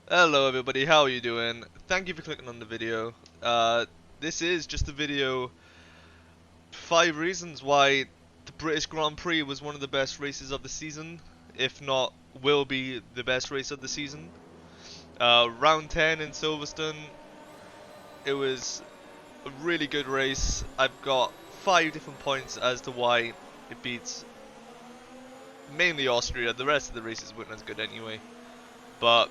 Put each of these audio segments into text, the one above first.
Hello everybody, how are you doing? Thank you for clicking on the video. This is just a video, 5 reasons why the British Grand Prix was one of the best races of the season, if not will be the best race of the season. Round 10 in Silverstone, it was a really good race. I've got 5 different points as to why it beats mainly Austria. The rest of the races weren't as good anyway. But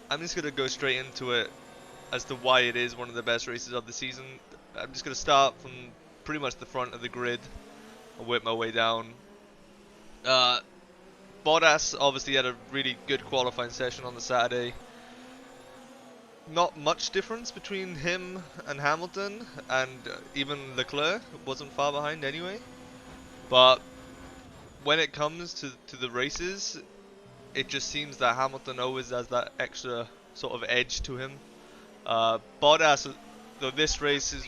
I'm just going to go straight into it as to why it is one of the best races of the season. I'm just going to start from pretty much the front of the grid and work my way down. Uh, Bottas obviously had a really good qualifying session on the Saturday. Not much difference between him and Hamilton, and even Leclerc wasn't far behind anyway. But when it comes to the races, it just seems that Hamilton always has that extra sort of edge to him. Bottas, though this race is,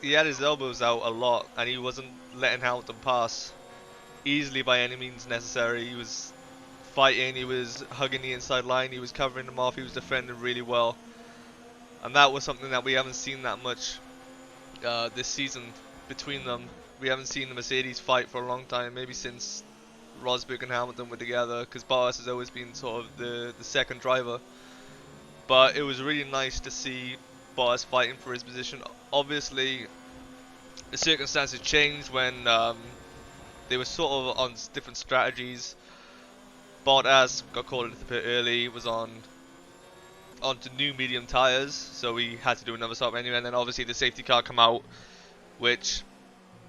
he had his elbows out a lot, and he wasn't letting Hamilton pass easily by any means necessary. He was fighting, he was hugging the inside line, he was covering them off, he was defending really well, and that was something that we haven't seen that much this season between them. We haven't seen the Mercedes fight for a long time, maybe since Rosberg and Hamilton were together, because Bottas has always been sort of the second driver. But it was really nice to see Bottas fighting for his position. Obviously, the circumstances changed when they were sort of on different strategies. Bottas got called into the pit early, was onto new medium tyres, so we had to do another stop anyway. And then obviously the safety car come out, which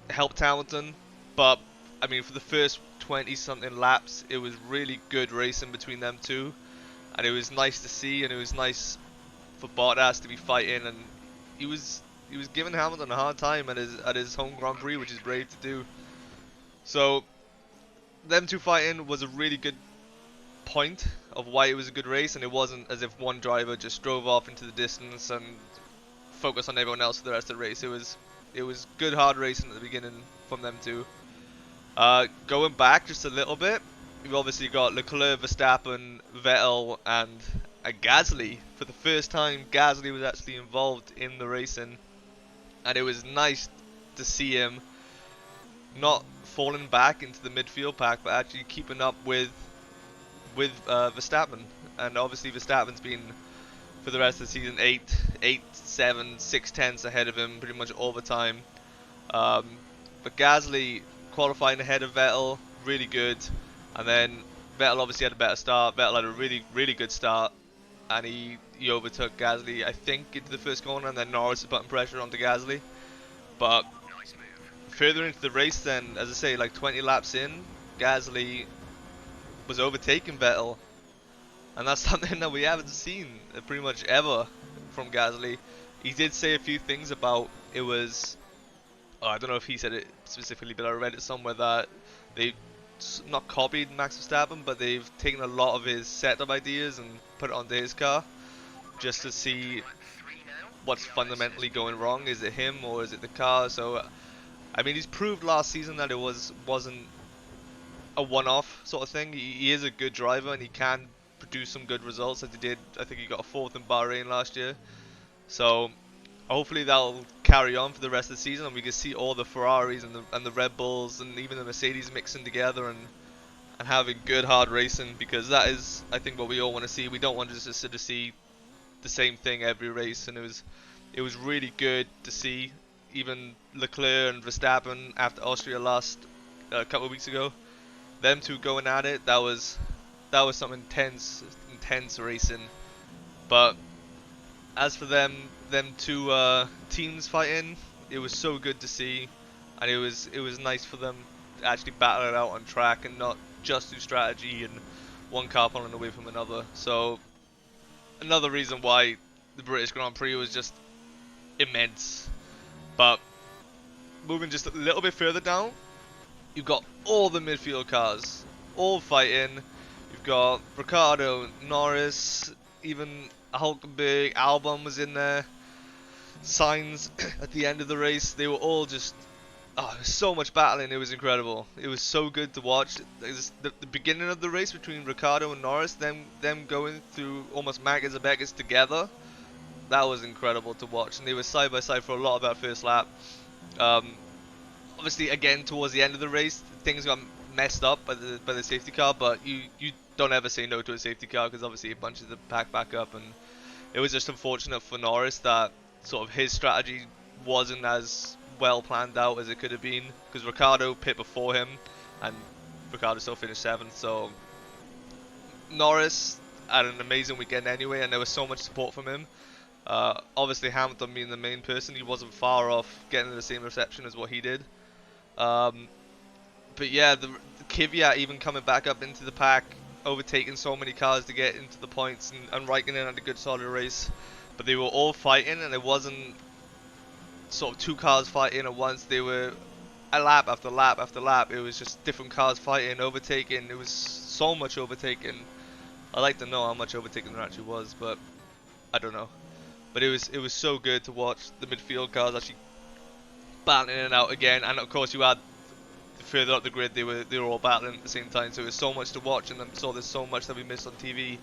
helped Hamilton. But I mean, for the first 20 something laps, it was really good racing between them two, and it was nice to see, and it was nice for Bottas to be fighting, and he was giving Hamilton a hard time at his home Grand Prix, which is brave to do. So them two fighting was a really good point of why it was a good race, and it wasn't as if one driver just drove off into the distance and focused on everyone else for the rest of the race. It was good hard racing at the beginning from them two. Going back just a little bit, we've obviously got Leclerc, Verstappen, Vettel, and a Gasly. For the first time, Gasly was actually involved in the racing, and it was nice to see him not falling back into the midfield pack, but actually keeping up with Verstappen. And obviously Verstappen's been for the rest of the season 8, 7, 6 tenths ahead of him pretty much all the time. But Gasly qualifying ahead of Vettel, really good. And then Vettel obviously had a better start. Vettel had a really good start, and he overtook Gasly, I think, into the first corner, and then Norris is putting pressure onto Gasly. But further into the race then, as I say, like 20 laps in, Gasly was overtaking Vettel, and that's something that we haven't seen pretty much ever from Gasly. He did say a few things about it was, oh, I don't know if he said it specifically, but I read it somewhere that they not copied Max Verstappen, but they've taken a lot of his setup ideas and put it onto his car, just to see what's fundamentally going wrong. Is it him or is it the car? So I mean, he's proved last season that it wasn't a one-off sort of thing. He is a good driver, and he can produce some good results, as he did. I think he got a fourth in Bahrain last year. So hopefully that'll carry on for the rest of the season, and we can see all the Ferraris and the Red Bulls and even the Mercedes mixing together and having good hard racing, because that is, I think, what we all want to see. We don't want to just sort of see the same thing every race, and it was really good to see even Leclerc and Verstappen after Austria lost a couple of weeks ago. Them two going at it, that was some intense racing. But as for them two teams fighting, it was so good to see, and it was nice for them to actually battle it out on track and not just do strategy and one car pulling away from another. So another reason why the British Grand Prix was just immense. But moving just a little bit further down, you've got all the midfield cars all fighting. You've got Ricciardo, Norris, even Hulkenberg, Albon was in there. Sainz at the end of the race. They were all just Oh, there was so much battling. It was incredible. It was so good to watch. The beginning of the race between Ricciardo and Norris, them going through almost Maggers and Beckers together. That was incredible to watch, and they were side by side for a lot of that first lap. Um, Obviously, again towards the end of the race, things got messed up by the safety car, but you don't ever say no to a safety car because obviously it bunches the pack back up, and it was just unfortunate for Norris that sort of his strategy wasn't as well planned out as it could have been because Ricciardo pit before him, and Ricciardo still finished 7th. So Norris had an amazing weekend anyway, and there was so much support from him. Obviously, Hamilton being the main person, he wasn't far off getting the same reception as what he did. Um, but yeah, the Kvyat even coming back up into the pack, overtaking so many cars to get into the points, and Raikkonen had a good solid race. But they were all fighting, and it wasn't sort of two cars fighting at once. They were a lap after lap after lap. It was just different cars fighting, overtaking. It was so much overtaking. I'd like to know how much overtaking there actually was, but I don't know. But it was so good to watch the midfield cars actually battling in and out again, and of course you had further up the grid they were all battling at the same time. So it was so much to watch, and I'm sure there's so much that we missed on TV.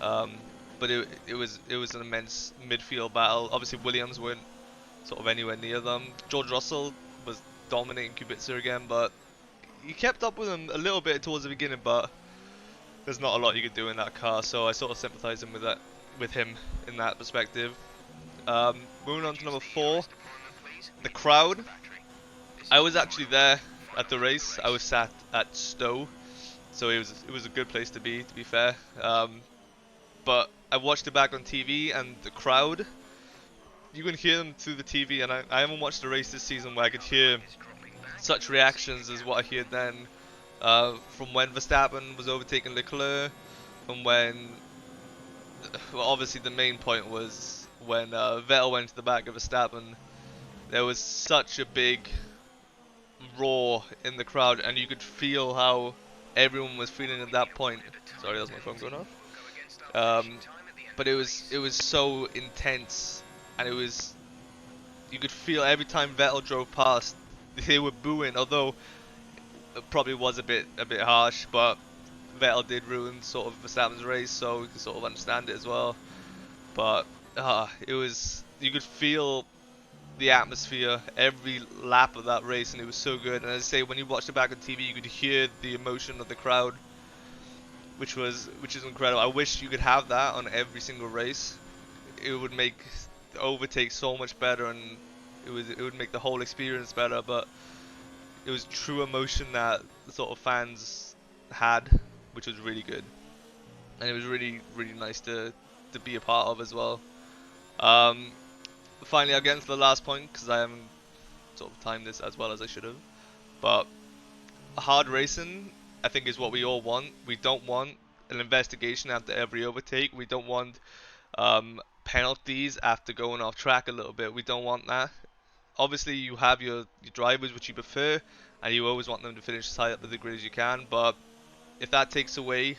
Um, but it was an immense midfield battle. Obviously Williams weren't sort of anywhere near them. George Russell was dominating Kubica again, but he kept up with him a little bit towards the beginning, but there's not a lot you could do in that car, so I sort of sympathise with him in that perspective. Moving on to number 4, the crowd. I was actually there at the race. I was sat at Stowe, so it was a good place to be fair. But I watched it back on TV, and the crowd, you can hear them through the TV, and I haven't watched a race this season where I could hear such reactions as what I heard then. From when Verstappen was overtaking Leclerc, from when, well, obviously the main point was when Vettel went to the back of Verstappen. There was such a big roar in the crowd, and you could feel how everyone was feeling at that point. Sorry, that's my phone going off. But it was so intense, and you could feel every time Vettel drove past, they were booing. Although it probably was a bit harsh, but Vettel did ruin sort of Verstappen's race, so you can sort of understand it as well. But you could feel the atmosphere every lap of that race, and it was so good. And as I say, when you watched it back on TV, you could hear the emotion of the crowd, which is incredible. I wish you could have that on every single race. It would make the overtake so much better, and it would make the whole experience better. But it was true emotion that the sort of fans had, which was really good, and it was really nice to be a part of as well. Finally, I'll get into the last point because I haven't sort of timed this as well as I should have. But hard racing, I think, is what we all want. We don't want an investigation after every overtake. We don't want penalties after going off track a little bit. We don't want that. Obviously, you have your drivers which you prefer, and you always want them to finish as high up the grid as you can. But if that takes away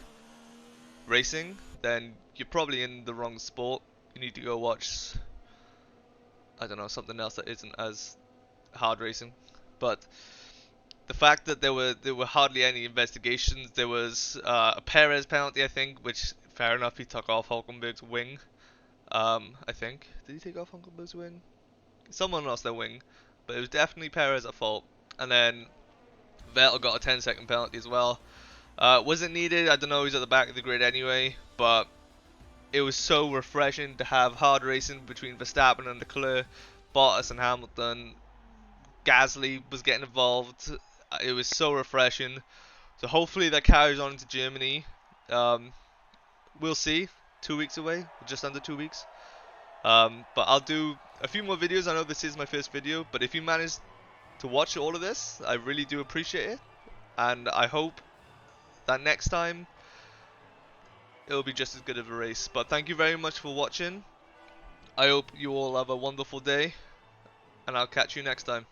racing, then you're probably in the wrong sport. You need to go watch, I don't know, something else that isn't as hard racing. But the fact that there were hardly any investigations. There was a Perez penalty, I think, which fair enough, he took off Hulkenberg's wing. I think, did he take off Hulkenberg's wing? Someone lost their wing, but it was definitely Perez at fault. And then Vettel got a 10-second penalty as well. Was it needed? I don't know. He's at the back of the grid anyway, but it was so refreshing to have hard racing between Verstappen and Leclerc, Bottas and Hamilton. Gasly was getting involved. It was so refreshing. So hopefully that carries on into Germany. We'll see. 2 weeks away, just under 2 weeks. But I'll do a few more videos. I know this is my first video, but if you manage to watch all of this, I really do appreciate it. And I hope that next time it'll be just as good of a race. But thank you very much for watching. I hope you all have a wonderful day, and I'll catch you next time.